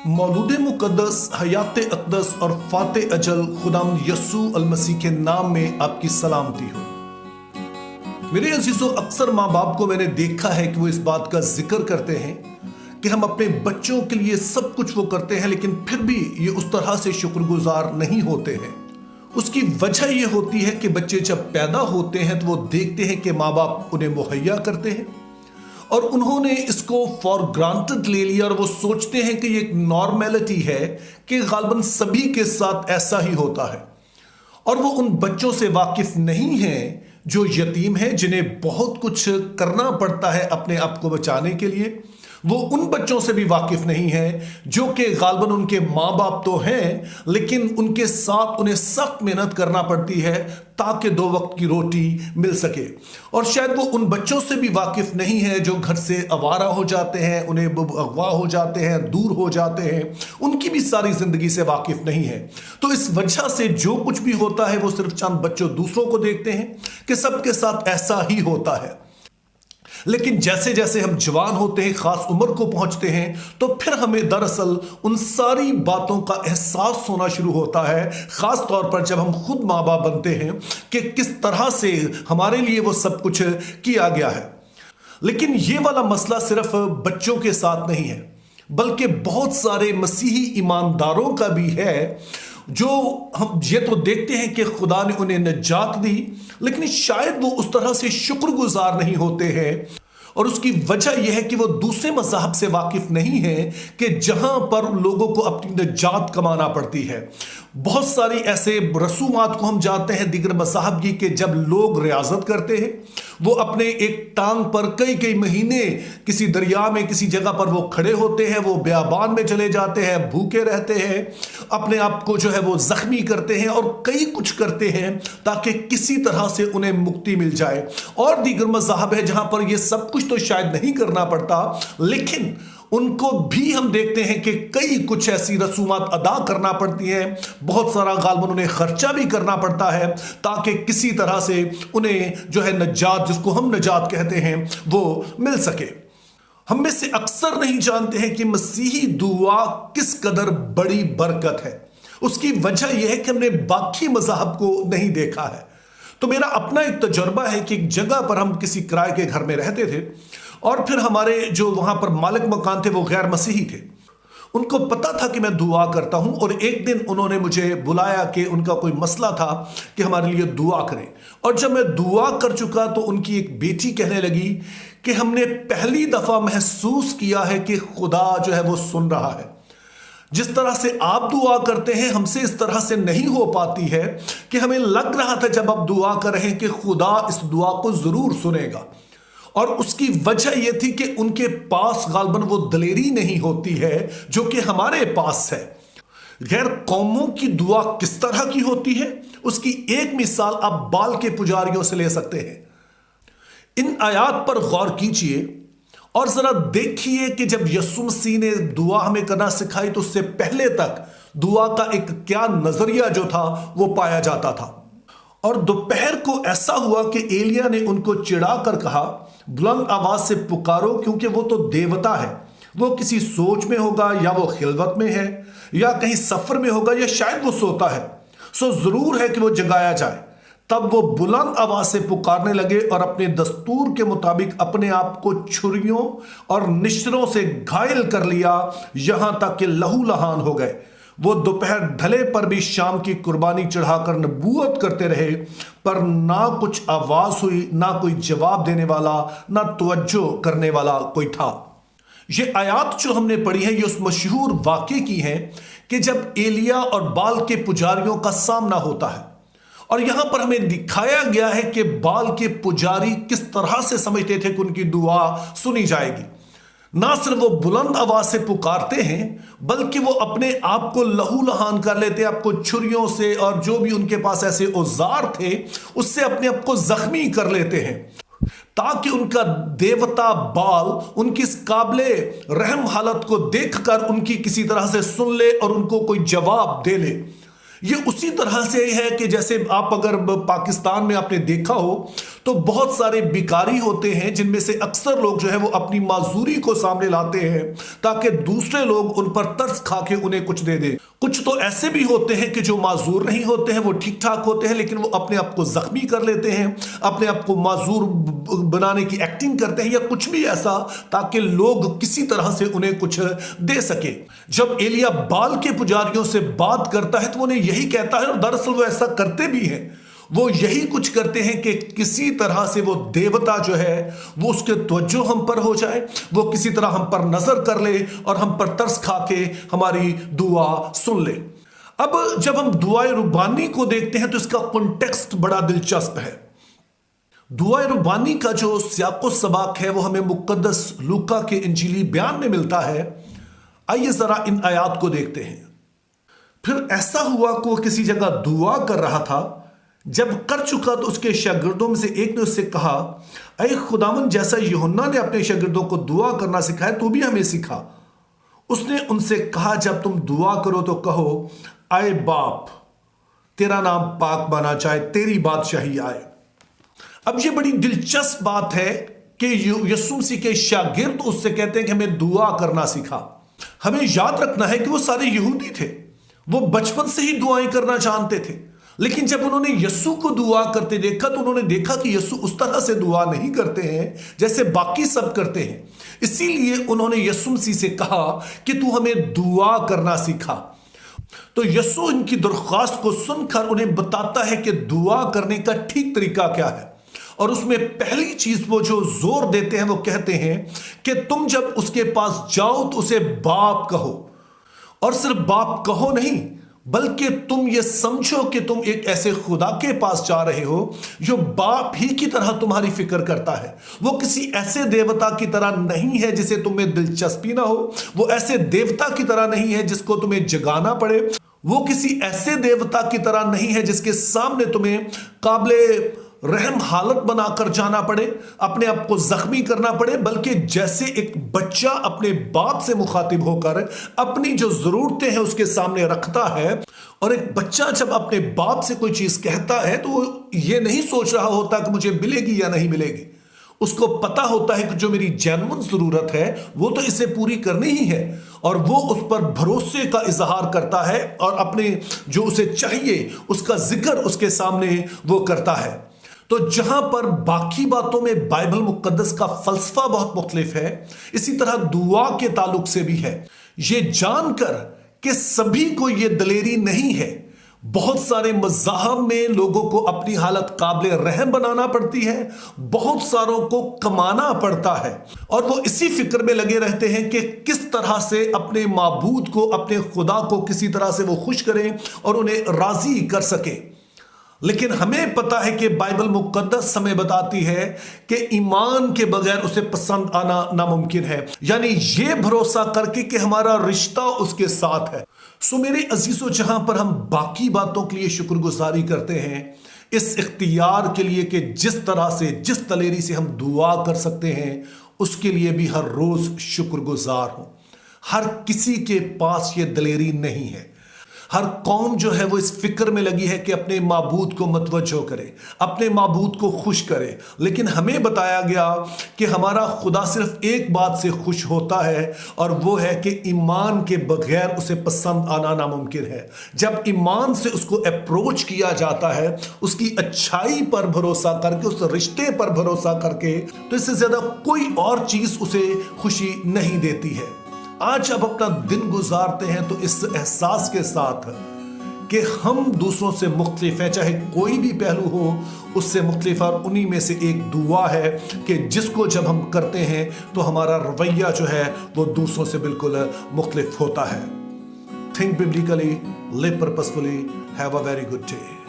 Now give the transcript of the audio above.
मौलूद मुक़द्दस हयात अक़दस और फ़ाते अजल खुदाम यसू अलमसीह के नाम में आपकी सलामती हो। मेरे अजीज़ों, अक्सर माँ बाप को मैंने देखा है कि वो इस बात का जिक्र करते हैं कि हम अपने बच्चों के लिए सब कुछ वो करते हैं, लेकिन फिर भी ये उस तरह से शुक्रगुजार नहीं होते हैं। उसकी वजह ये होती है कि बच्चे जब पैदा होते हैं तो वो देखते हैं कि माँ बाप उन्हें मुहैया करते हैं और उन्होंने इसको फॉर ग्रांटेड ले लिया और वो सोचते हैं कि ये एक नॉर्मेलिटी है कि गालिबन सभी के साथ ऐसा ही होता है। और वो उन बच्चों से वाकिफ नहीं हैं जो यतीम हैं, जिन्हें बहुत कुछ करना पड़ता है अपने आप को बचाने के लिए। वो उन बच्चों से भी वाकिफ नहीं है जो कि गालिबन उनके माँ बाप तो हैं, लेकिन उनके साथ उन्हें सख्त मेहनत करना पड़ती है ताकि 2 वक्त की रोटी मिल सके। और शायद वो उन बच्चों से भी वाकिफ नहीं है जो घर से आवारा हो जाते हैं, उन्हें अगवा हो जाते हैं, दूर हो जाते हैं, उनकी भी सारी जिंदगी से वाकिफ नहीं है। तो इस वजह से जो कुछ भी होता है वो सिर्फ चंद बच्चों दूसरों को देखते हैं कि सबके साथ ऐसा ही होता है। लेकिन जैसे जैसे हम जवान होते हैं, खास उम्र को पहुंचते हैं, तो फिर हमें दरअसल उन सारी बातों का एहसास होना शुरू होता है, खास तौर पर जब हम खुद माँ बाप बनते हैं कि किस तरह से हमारे लिए वो सब कुछ किया गया है। लेकिन ये वाला मसला सिर्फ बच्चों के साथ नहीं है, बल्कि बहुत सारे मसीही ईमानदारों का भी है, जो हम ये तो देखते हैं कि खुदा ने उन्हें निजात दी, लेकिन शायद वो उस तरह से शुक्रगुजार नहीं होते हैं। और उसकी वजह यह है कि वो दूसरे मज़हब से वाकिफ नहीं है कि जहां पर लोगों को अपनी निजात कमाना पड़ती है। बहुत सारी ऐसे रसूमात को हम जानते हैं दीगर मज़हब की कि जब लोग रियाजत करते हैं, वो अपने एक टांग पर कई कई महीने किसी दरिया में किसी जगह पर वो खड़े होते हैं, वो बियाबान में चले जाते हैं, भूखे रहते हैं, अपने आप को जो है वो जख्मी करते हैं और कई कुछ करते हैं ताकि किसी तरह से उन्हें मुक्ति मिल जाए। और दीगर मज़हब है जहां पर ये सब कुछ तो शायद नहीं करना पड़ता, लेकिन उनको भी हम देखते हैं कि कई कुछ ऐसी रसूमात अदा करना पड़ती हैं, बहुत सारा गालिबन उन्हें खर्चा भी करना पड़ता है ताकि किसी तरह से उन्हें जो है नजात, जिसको हम नजात कहते हैं, वो मिल सके। हम में से अक्सर नहीं जानते हैं कि मसीही दुआ किस कदर बड़ी बरकत है। उसकी वजह यह है कि हमने बाकी मज़हब को नहीं देखा है। तो मेरा अपना एक तजुर्बा है कि एक जगह पर हम किसी किराए के घर में रहते थे और फिर हमारे जो वहां पर मालिक मकान थे वो गैर मसीही थे। उनको पता था कि मैं दुआ करता हूं और एक दिन उन्होंने मुझे बुलाया कि उनका कोई मसला था कि हमारे लिए दुआ करें। और जब मैं दुआ कर चुका तो उनकी एक बेटी कहने लगी कि हमने पहली दफा महसूस किया है कि खुदा जो है वो सुन रहा है। जिस तरह से आप दुआ करते हैं हमसे इस तरह से नहीं हो पाती है, कि हमें लग रहा था जब आप दुआ कर रहे हैं कि खुदा इस दुआ को जरूर सुनेगा। और उसकी वजह यह थी कि उनके पास गालिबन वो दलेरी नहीं होती है जो कि हमारे पास है। गैर कौमों की दुआ किस तरह की होती है, उसकी एक मिसाल आप बाल के पुजारियों से ले सकते हैं। इन आयात पर गौर कीजिए और जरा देखिए कि जब यीशु मसीह ने दुआ हमें करना सिखाई तो उससे पहले तक दुआ का एक क्या नजरिया जो था वो पाया जाता था। और दोपहर को ऐसा हुआ कि एलिया ने उनको चिढ़ा कर कहा, बुलंद आवाज से पुकारो, क्योंकि वो तो देवता है। वो किसी सोच में होगा, या वो खिलवत में है, या कहीं सफर में होगा, या शायद वो सोता है। सो जरूर है कि वो जगाया जाए। तब वो बुलंद आवाज से पुकारने लगे और अपने दस्तूर के मुताबिक अपने आप को छुरियों और निश्चरों से घायल कर लिया, यहां तक कि लहू लहान हो गए। वो दोपहर ढले पर भी शाम की कुर्बानी चढ़ाकर नबूवत करते रहे, पर ना कुछ आवाज हुई, ना कोई जवाब देने वाला, ना तवज्जो करने वाला कोई था। ये आयात जो हमने पढ़ी है ये उस मशहूर वाक़े की है कि जब एलिया और बाल के पुजारियों का सामना होता है। और यहां पर हमें दिखाया गया है कि बाल के पुजारी किस तरह से समझते थे कि उनकी दुआ सुनी जाएगी। ना सिर्फ वो बुलंद आवाज से पुकारते हैं, बल्कि वो अपने आप को लहू लहान कर लेते, आपको छुरियों से और जो भी उनके पास ऐसे औजार थे उससे अपने आप को जख्मी कर लेते हैं, ताकि उनका देवता बाल उनकी इस काबिले रहम हालत को देखकर उनकी किसी तरह से सुन ले और उनको कोई जवाब दे ले। ये उसी तरह से है कि जैसे आप अगर पाकिस्तान में आपने देखा हो तो बहुत सारे भिखारी होते हैं जिनमें से अक्सर लोग जो है वो अपनी माजूरी को सामने लाते हैं ताकि दूसरे लोग उन पर तरस खा के उन्हें कुछ दे दें। कुछ तो ऐसे भी होते हैं कि जो माजूर नहीं होते हैं, वो ठीक ठाक होते हैं, लेकिन वो अपने आप को जख्मी कर लेते हैं, अपने आप को माजूर बनाने की एक्टिंग करते हैं या कुछ भी ऐसा, ताकि लोग किसी तरह से उन्हें कुछ दे सके। जब एलिया बाल के पुजारियों से बात करता है तो उन्हें यही कहता है, और दरअसल वो ऐसा करते भी हैं। वो यही कुछ करते हैं कि किसी तरह से वो देवता जो है वो उसके तवज्जो हम पर हो जाए, वो किसी तरह हम पर नजर कर ले और हम पर तरस खा के हमारी दुआ सुन ले। अब जब हम दुआए रुबानी को देखते हैं तो इसका कॉन्टेक्स्ट बड़ा दिलचस्प है। दुआए रुबानी का जो सियाको सबाक है वो हमें मुकद्दस लूका के इंजीली बयान में मिलता है। आइए जरा इन आयात को देखते हैं। फिर ऐसा हुआ कि वो किसी जगह दुआ कर रहा था। जब कर चुका तो उसके शागिर्दों में से एक ने उससे कहा, ऐ खुदावन, जैसा यूहन्ना ने अपने शागिर्दों को दुआ करना सिखाया तू भी हमें सिखा। उसने उनसे कहा, जब तुम दुआ करो तो कहो, आए बाप, तेरा नाम पाक माना जाए, तेरी बादशाही आए। अब ये बड़ी दिलचस्प बात है कि यीशु मसीह के शागिर्द उससे कहते हैं कि हमें दुआ करना सिखा। हमें याद रखना है कि वो सारे यहूदी थे, वो बचपन से ही दुआएं करना जानते थे, लेकिन जब उन्होंने यीशु को दुआ करते देखा तो उन्होंने देखा कि यीशु उस तरह से दुआ नहीं करते हैं जैसे बाकी सब करते हैं। इसीलिए उन्होंने यीशु मसीह से कहा कि तू हमें दुआ करना सिखा। तो यीशु इनकी दरख्वास्त को सुनकर उन्हें बताता है कि दुआ करने का ठीक तरीका क्या है, और उसमें पहली चीज वो जो जोर देते हैं वो कहते हैं कि तुम जब उसके पास जाओ तो उसे बाप कहो, और सिर्फ बाप कहो नहीं बल्कि तुम ये समझो कि तुम एक ऐसे खुदा के पास जा रहे हो जो बाप ही की तरह तुम्हारी फिक्र करता है। वो किसी ऐसे देवता की तरह नहीं है जिसे तुम्हें दिलचस्पी ना हो, वो ऐसे देवता की तरह नहीं है जिसको तुम्हें जगाना पड़े, वो किसी ऐसे देवता की तरह नहीं है जिसके सामने तुम्हें काबिले रहम हालत बनाकर जाना पड़े, अपने आप को जख्मी करना पड़े, बल्कि जैसे एक बच्चा अपने बाप से मुखातिब होकर अपनी जो जरूरतें हैं उसके सामने रखता है। और एक बच्चा जब अपने बाप से कोई चीज कहता है तो वो ये नहीं सोच रहा होता कि मुझे मिलेगी या नहीं मिलेगी। उसको पता होता है कि जो मेरी जेन्युइन जरूरत है वो तो इसे पूरी करनी ही है, और वो उस पर भरोसे का इजहार करता है और अपने जो उसे चाहिए उसका जिक्र उसके सामने वो करता है। तो जहां पर बाकी बातों में बाइबल मुकद्दस का फलसफा बहुत मुख्तलिफ है, इसी तरह दुआ के ताल्लुक से भी है। ये जानकर कि सभी को ये दलेरी नहीं है, बहुत सारे मज़ाहब में लोगों को अपनी हालत काबिल रहम बनाना पड़ती है, बहुत सारों को कमाना पड़ता है, और वो इसी फिक्र में लगे रहते हैं कि किस तरह से अपने माबूद को, अपने खुदा को किसी तरह से वो खुश करें और उन्हें राजी कर सके। लेकिन हमें पता है कि बाइबल मुकद्दस हमें बताती है कि ईमान के बगैर उसे पसंद आना नामुमकिन है, यानी ये भरोसा करके कि हमारा रिश्ता उसके साथ है। सो मेरे अजीजों, जहां पर हम बाकी बातों के लिए शुक्रगुजारी करते हैं, इस इख्तियार के लिए कि जिस तरह से, जिस दलेरी से हम दुआ कर सकते हैं, उसके लिए भी हर रोज शुक्रगुजार हो। हर किसी के पास ये दलेरी नहीं है। हर कौम जो है वो इस फिक्र में लगी है कि अपने माबूद को मतवज्जो करे, अपने माबूद को खुश करे, लेकिन हमें बताया गया कि हमारा खुदा सिर्फ एक बात से खुश होता है, और वो है कि ईमान के बगैर उसे पसंद आना नामुमकिन है। जब ईमान से उसको अप्रोच किया जाता है, उसकी अच्छाई पर भरोसा करके, उस रिश्ते पर भरोसा करके, तो इससे ज्यादा कोई और चीज उसे खुशी नहीं देती है। आज अब अपना दिन गुजारते हैं तो इस एहसास के साथ कि हम दूसरों से मुख्तलिफ हैं, चाहे कोई भी पहलू हो उससे मुख्तलिफ, और उन्हीं में से एक दुआ है कि जिसको जब हम करते हैं तो हमारा रवैया जो है वो दूसरों से बिल्कुल मुख्तलिफ होता है। Think biblically, live purposefully, have a very good day.